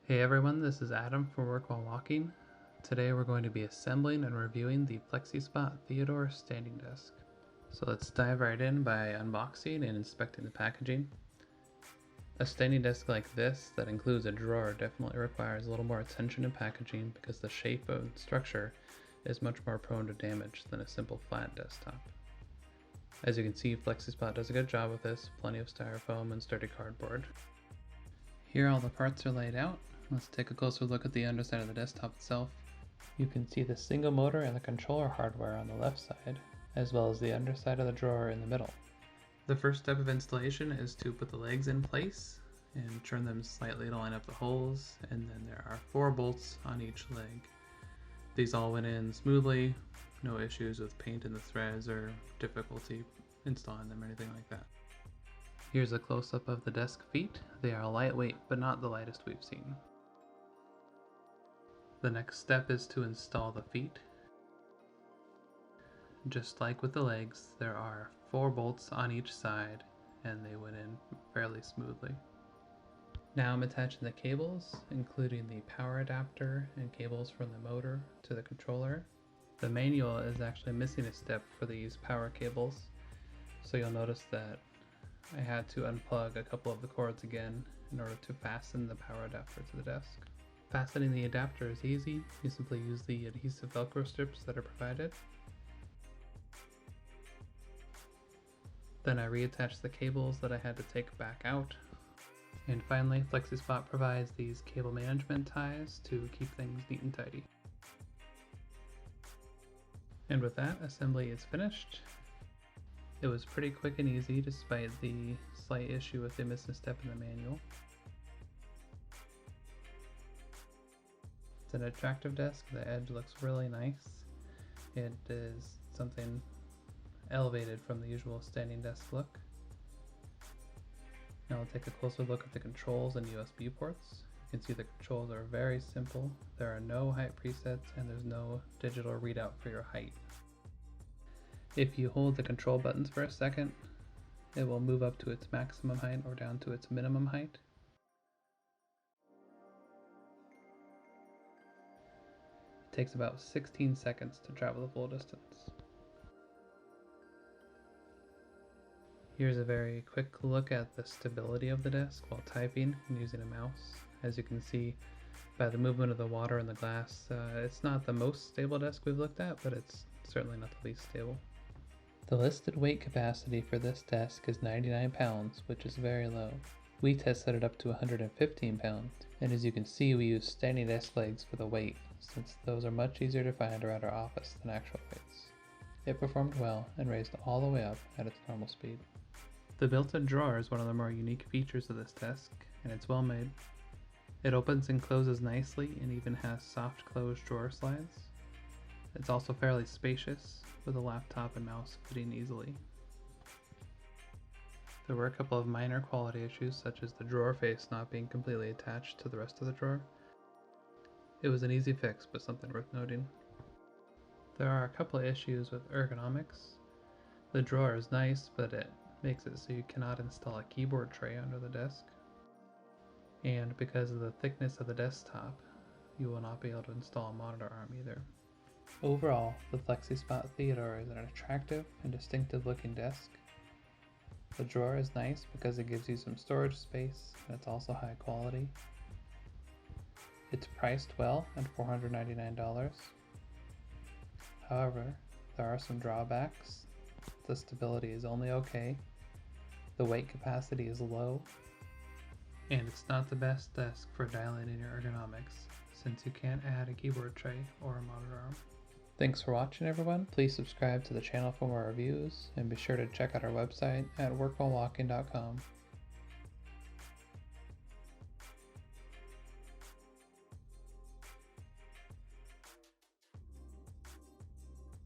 Hey everyone, this is Adam for WorkWhileWalking. Today we're going to be assembling and reviewing the FlexiSpot Theodore standing desk. So let's dive right in by unboxing and inspecting the packaging. A standing desk like this that includes a drawer definitely requires a little more attention in packaging because the shape and structure is much more prone to damage than a simple flat desktop. As you can see, FlexiSpot does a good job with this, plenty of styrofoam and sturdy cardboard. Here all the parts are laid out. Let's take a closer look at the underside of the desktop itself. You can see the single motor and the controller hardware on the left side, as well as the underside of the drawer in the middle. The first step of installation is to put the legs in place and turn them slightly to line up the holes, and then there are 4 bolts on each leg. These all went in smoothly, no issues with paint in the threads or difficulty installing them or anything like that. Here's a close-up of the desk feet. They are lightweight, but not the lightest we've seen. The next step is to install the feet. Just like with the legs, there are 4 bolts on each side, and they went in fairly smoothly. Now I'm attaching the cables, including the power adapter and cables from the motor to the controller. The manual is actually missing a step for these power cables, so you'll notice that I had to unplug a couple of the cords again in order to fasten the power adapter to the desk. Fastening the adapter is easy. You simply use the adhesive Velcro strips that are provided. Then I reattached the cables that I had to take back out. And finally, FlexiSpot provides these cable management ties to keep things neat and tidy. And with that, assembly is finished. It was pretty quick and easy despite the slight issue with the missing step in the manual. It's an attractive desk. The edge looks really nice. It is something elevated from the usual standing desk look. Now we'll take a closer look at the controls and USB ports. You can see the controls are very simple. There are no height presets and there's no digital readout for your height. If you hold the control buttons for a second, it will move up to its maximum height or down to its minimum height. It takes about 16 seconds to travel the full distance. Here's a very quick look at the stability of the desk while typing and using a mouse. As you can see by the movement of the water and the glass, it's not the most stable desk we've looked at, but it's certainly not the least stable. The listed weight capacity for this desk is 99 pounds, which is very low. We tested it up to 115 pounds, and as you can see we use standing desk legs for the weight, since those are much easier to find around our office than actual weights. It performed well and raised all the way up at its normal speed. The built-in drawer is one of the more unique features of this desk, and it's well made. It opens and closes nicely and even has soft close drawer slides. It's also fairly spacious, with a laptop and mouse fitting easily. There were a couple of minor quality issues, such as the drawer face not being completely attached to the rest of the drawer. It was an easy fix, but something worth noting. There are a couple of issues with ergonomics. The drawer is nice, but it makes it so you cannot install a keyboard tray under the desk. And because of the thickness of the desktop, you will not be able to install a monitor arm either. Overall, the FlexiSpot Theodore is an attractive and distinctive looking desk. The drawer is nice because it gives you some storage space, and it's also high quality. It's priced well at $499. However, there are some drawbacks. The stability is only okay, the weight capacity is low, and it's not the best desk for dialing in your ergonomics, since you can't add a keyboard tray or a monitor arm. Thanks for watching everyone. Please subscribe to the channel for more reviews, and be sure to check out our website at workwhilewalking.com.